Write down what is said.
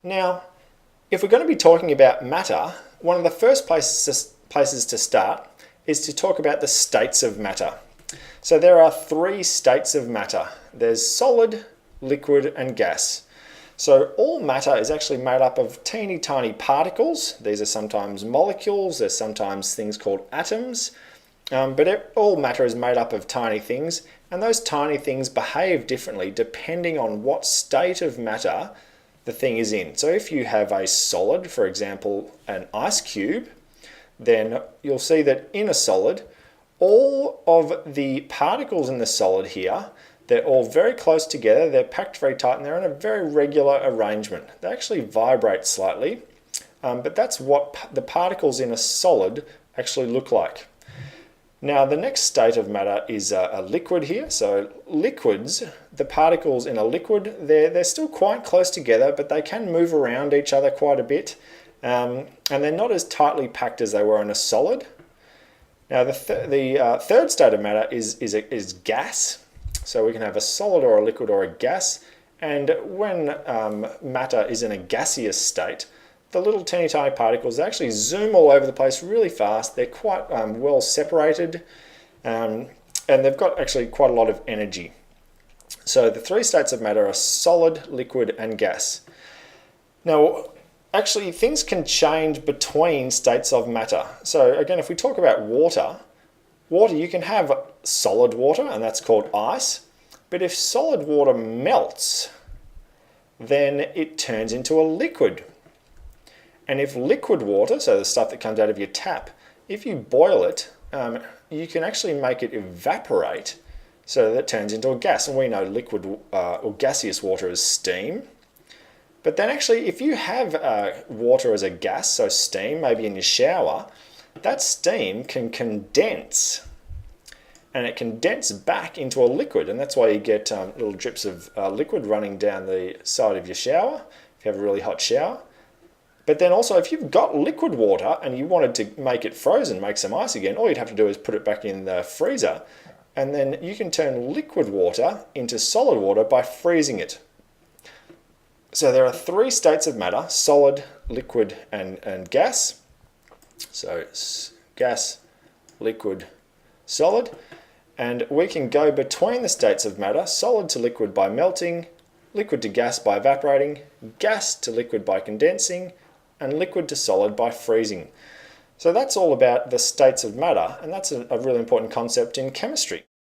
Now, if we're going to be talking about matter, one of the first places to start is to talk about the states of matter. So there are three states of matter. There's solid, liquid, and gas. So all matter is actually made up of teeny tiny particles. These are sometimes molecules, there's sometimes things called atoms, but all matter is made up of tiny things, and those tiny things behave differently depending on what state of matter the thing is in. So if you have a solid, for example, an ice cube, then you'll see that in a solid, all of the particles in the solid here, they're all very close together, they're packed very tight, and they're in a very regular arrangement. They actually vibrate slightly, but that's what the particles in a solid actually look like. Now the next state of matter is a liquid here. So liquids, the particles in a liquid, they're still quite close together, but they can move around each other quite a bit, and they're not as tightly packed as they were in a solid. Now the third state of matter is gas. So we can have a solid or a liquid or a gas, and when matter is in a gaseous state, the little teeny tiny particles actually zoom all over the place really fast. They're quite well separated, and they've got actually quite a lot of energy. So the three states of matter are solid, liquid, and gas. Now, actually, things can change between states of matter. So again, if we talk about water, you can have solid water, and that's called ice. But if solid water melts, then it turns into a liquid. And if liquid water, so the stuff that comes out of your tap, if you boil it, you can actually make it evaporate so that it turns into a gas. And we know liquid or gaseous water is steam. But then actually, if you have water as a gas, so steam, maybe in your shower, that steam can condense. And it condenses back into a liquid, and that's why you get little drips of liquid running down the side of your shower if you have a really hot shower. But then also, if you've got liquid water and you wanted to make it frozen, make some ice again, all you'd have to do is put it back in the freezer, and then you can turn liquid water into solid water by freezing it. So there are three states of matter: solid, liquid, and gas. So gas, liquid, solid. And we can go between the states of matter, solid to liquid by melting, liquid to gas by evaporating, gas to liquid by condensing, and liquid to solid by freezing. So that's all about the states of matter, and that's a really important concept in chemistry.